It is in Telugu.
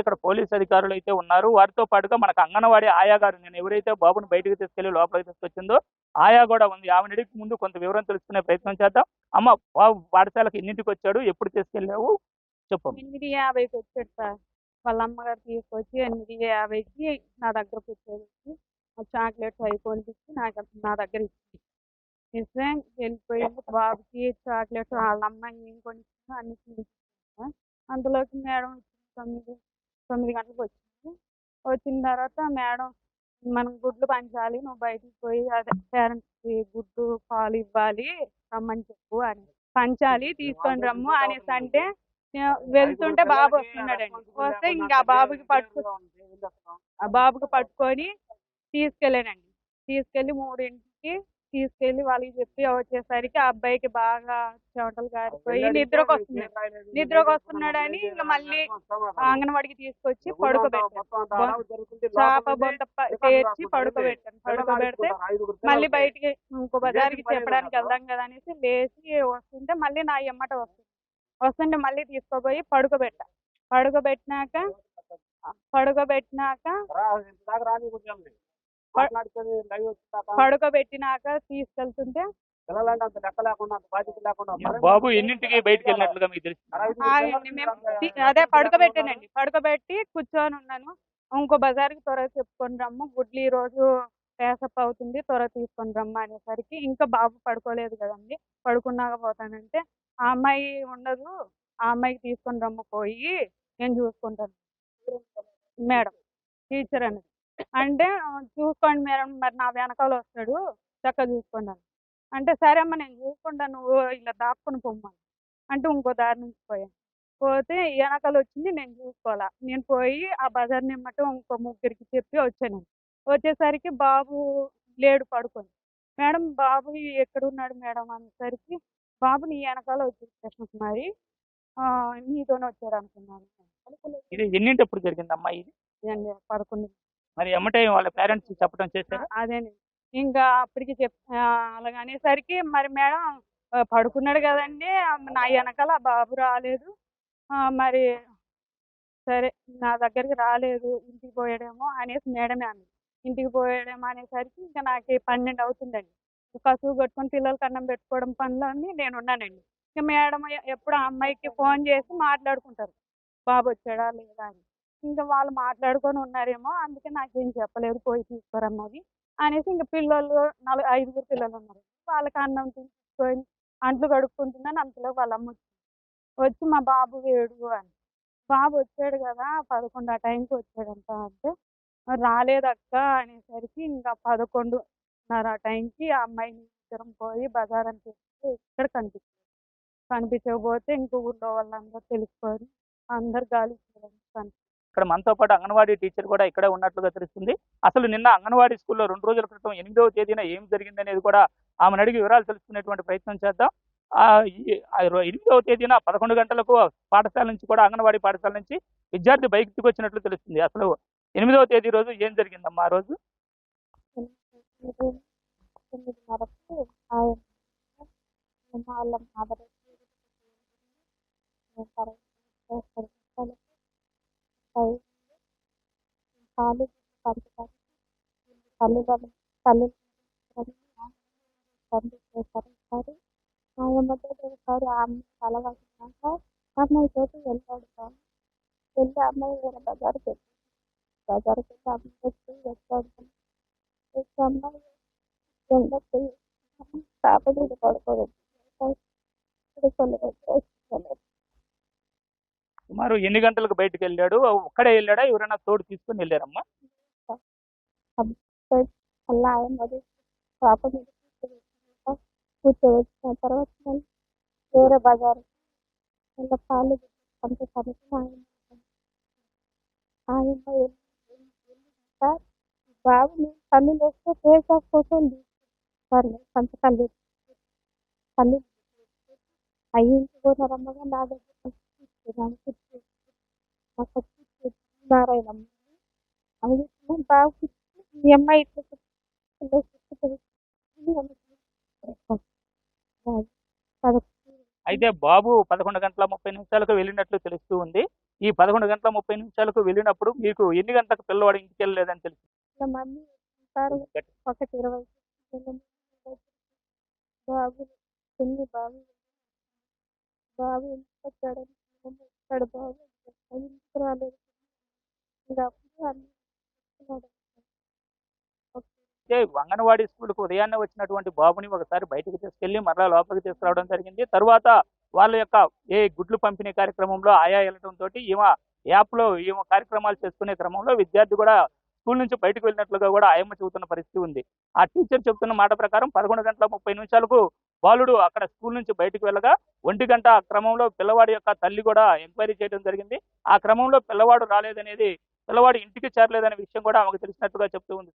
ఇక్కడ పోలీస్ అధికారులు అయితే ఉన్నారు. వారితో పాటుగా మనకు అంగన్వాడీ ఆయా గారు నేను ఎవరైతే బాబుని బయటకు తీసుకెళ్లి లోపలికి తీసుకొచ్చిందో ఆయా కూడా ఉంది. ఆమెను అడిగి ముందు కొంత వివరం తెలుసుకునే ప్రయత్నం చేద్దాం. అమ్మ, బాబు పాఠశాలకు ఎన్నింటికి వచ్చాడు? ఎప్పుడు తీసుకెళ్ళావు? చెప్పమ్మా. 8:50కి వచ్చాడు సార్. వాళ్ళ అమ్మగారు తీసుకొచ్చి 8:50కి నా దగ్గరకు వచ్చేది. చాక్లెట్స్ అవి కొనిపించి నా దగ్గర ఇస్తే వెళ్ళిపోయింది. బాబుకి చాక్లెట్స్ వాళ్ళ అమ్మ ఏం కొనిచ్చిందో అన్ని తినిపించాను. అందులోకి మేడం వచ్చింది. 9 గంటలకు వచ్చింది. వచ్చిన తర్వాత మేడం మనం గుడ్లు పంచాలి, నువ్వు బయటికి పోయి అదే పేరెంట్స్కి గుడ్డు పాలు ఇవ్వాలి రమ్మని చెప్పు అని, పంచాలి తీసుకొని రమ్ము అనేసి అంటే వెళ్తుంటే బాబు వస్తున్నాడండి. వస్తే ఇంకా ఆ బాబుకి పట్టుకొని తీసుకెళ్ళానండి. తీసుకెళ్ళి 3ంటికి తీసుకెళ్ళి వాళ్ళకి చెప్పి వచ్చేసరికి ఆ అబ్బాయికి బాగా చెమటలు కారిపోయి నిద్రకు వస్తున్నాడని ఇంకా మళ్ళీ అంగన్వాడికి తీసుకొచ్చి పడుకోబెట్టాను. చేప బొంత పేర్చి పడుకోబెడితే మళ్ళీ బయటికి ఇంకో బజార్కి చెప్పడానికి వెళ్దాం కదా అనేసి లేచి వస్తుంటే మళ్ళీ నా ఎమ్మట వస్తుంటే మళ్ళీ తీసుకోపోయి పడుకోబెట్టినాక తీసుకెళ్తుంటే బాబు ఎన్నింటికి బయటకు వెళ్ళినట్లుగా మీకు తెలుసు? అదే పడుకోబెట్టి కూర్చొని ఉన్నాను. ఇంకో బజార్కి త్వరగా చెప్పుకొని రమ్ము, గుడ్లు ఈ రోజు పేసప్ అవుతుంది, త్వరగా తీసుకొని రమ్మ అనేసరికి ఇంకా బాబు పడుకోలేదు కదండి. పడుకున్నాక పోతానంటే ఆ అమ్మాయి ఉండదు, ఆ అమ్మాయికి తీసుకొని రమ్మ పోయి నేను చూసుకుంటాను మేడం, టీచర్ అనేది అంటే చూసుకోండి మేడం, మరి నా వెనకాల వస్తాడు చక్కగా చూసుకోండి అంటే సరే అమ్మ నేను చూసుకుంటాను, నువ్వు ఇలా దాక్కుని పొమ్మని అంటే ఇంకో దారి నుంచి పోతే వెనకాల వచ్చింది. నేను చూసుకోవాలా, నేను పోయి ఆ బజార్ నిమ్మటం ఇంకో ముగ్గురికి చెప్పి వచ్చేసరికి బాబు లేడు పడుకొని. మేడం బాబు ఎక్కడున్నాడు మేడం అనేసరికి బాబు నీ వెనకాల వచ్చి కృష్ణకుమారి నీతోనే వచ్చారు అనుకున్నాను. ఇది ఎన్నింటప్పుడు జరిగిందమ్మా ఇది? 11. మరి ఎమ్మటే వాళ్ళ పేరెంట్స్ చెప్పడం చేశారు? అదేనండి. ఇంకా అప్పటికి అలాగనేసరికి మరి మేడం పడుకున్నాడు కదండి, నా వెనకాల బాబు రాలేదు, మరి సరే నా దగ్గరికి రాలేదు, ఇంటికి పోయాడేమో అనేసి మేడమే అంది. ఇంటికి పోయాడేమో అనేసరికి ఇంకా నాకు 12 అవుతుందండి. కసువు కొట్టుకొని పిల్లలకి అన్నం పెట్టుకోవడం పనులన్నీ నేను ఉన్నానండి. ఇంకా మేడం ఎప్పుడు ఆ అమ్మాయికి ఫోన్ చేసి మాట్లాడుకుంటారు బాబు వచ్చాడా లేదా అని. ఇంకా వాళ్ళు మాట్లాడుకొని ఉన్నారేమో, అందుకే నాకేం చెప్పలేదు, పోయి తీసుకురన్నది అనేసి ఇంకా పిల్లలు 5 పిల్లలు ఉన్నారు. వాళ్ళకి అన్నం తీసుకొని అంట్లు కడుక్కుంటుందని అంతలో వాళ్ళ అమ్మ వచ్చి మా బాబు వేడు అని. బాబు వచ్చాడు కదా 11 ఆ టైంకి వచ్చాడంట అంటే రాలేదక్క అనేసరికి ఇంకా 11:30 ఆ టైంకి ఆ అమ్మాయిని ఇద్దరం పోయి బజార్ అని చెప్పి ఇక్కడ కనిపించకపోతే ఇంక ఊళ్ళో వాళ్ళందరూ తెలుసుకొని అందరు గాలి ఇక్కడ మనతో పాటు అంగన్వాడీ టీచర్ కూడా ఇక్కడే ఉన్నట్లుగా తెలుస్తుంది. అసలు నిన్న అంగన్వాడీ స్కూల్లో 2 రోజుల క్రితం 8వ తేదీన ఏం జరిగింది అనేది కూడా ఆమెను అడిగి వివరాలు తెలుసుకునేటువంటి ప్రయత్నం చేద్దాం. 8వ తేదీన 11 గంటలకు పాఠశాల నుంచి కూడా అంగన్వాడీ పాఠశాల నుంచి విద్యార్థి బయటకు వచ్చినట్లు తెలుస్తుంది. అసలు 8వ తేదీ రోజు ఏం జరిగిందమ్మా? ఆ రోజు ఒకసారి అలవాటున్నాక అమ్మాయి తోటి వెళ్ళాడు. వెళ్ళి అమ్మాయి వేరే బజార్కి వెళ్ళి అమ్మాయి వచ్చి వచ్చాడు. అమ్మాయి పాప మీద పడుకోవచ్చు. సుమారు ఎన్ని గంటలకు బయటకు వెళ్ళాడు? ఒక్కడే వెళ్ళాడా, ఎవరైనా తోడు తీసుకుని వెళ్ళారమ్మా? అలా ఆయన పాప మీద కూర్చోవచ్చిన తర్వాత వేరే బజారు పాలు పంపేసరికి ఆయన బాబు పన్నులు వేస్తే ఫేస్ ఆఫ్ ఫోటోలు తీసుకుంటారు. పంచపల్లి పల్లి అవి ఇంటిపోయినారమ్మగా నా దగ్గర నారాయణమ్మ అది బాబు ఈ అమ్మాయి అయితే బాబు 11:30 వెళ్ళినట్లు తెలుస్తూ ఉంది. ఈ 11:30 వెళ్ళినప్పుడు మీకు ఎన్ని గంటలకు పిల్లవాడు ఇంటికి వెళ్ళలేదని తెలుసు? వాళ్ళ మమ్మీ ఉంటారు 1:20 బాబు చిన్ని బాబు బాబు ఇంటికి వచ్చాడని వచ్చాడు బాబు ఇంటికి రాలేదు ఇంకా అప్పుడు అన్ని చెప్తున్నాడు. అయితే అంగన్వాడీ స్కూల్‌కు ఉదయాన్నే వచ్చినటువంటి బాబుని ఒకసారి బయటకు తీసుకెళ్ళి మరలా లోపలికి తీసుకురావడం జరిగింది. తరువాత వాళ్ళ యొక్క గుడ్లు పంపిణీ కార్యక్రమంలో ఆయా వెళ్ళడంతోటి యాప్‌లో కార్యక్రమాలు చేసుకునే క్రమంలో విద్యార్థి కూడా స్కూల్ నుంచి బయటకు వెళ్ళినట్లుగా కూడా ఆయమ్మ చెబుతున్న పరిస్థితి ఉంది. ఆ టీచర్ చెబుతున్న మాట ప్రకారం 11:30 బాలుడు అక్కడ స్కూల్ నుంచి బయటకు వెళ్ళగా 1 గంట క్రమంలో పిల్లవాడి యొక్క తల్లి కూడా ఎంక్వైరీ చేయడం జరిగింది. ఆ క్రమంలో పిల్లవాడు రాలేదనేది, పిల్లవాడు ఇంటికి చేరలేదనే విషయం కూడా ఆమెకు తెలిసినట్టుగా చెప్తూ ఉంది.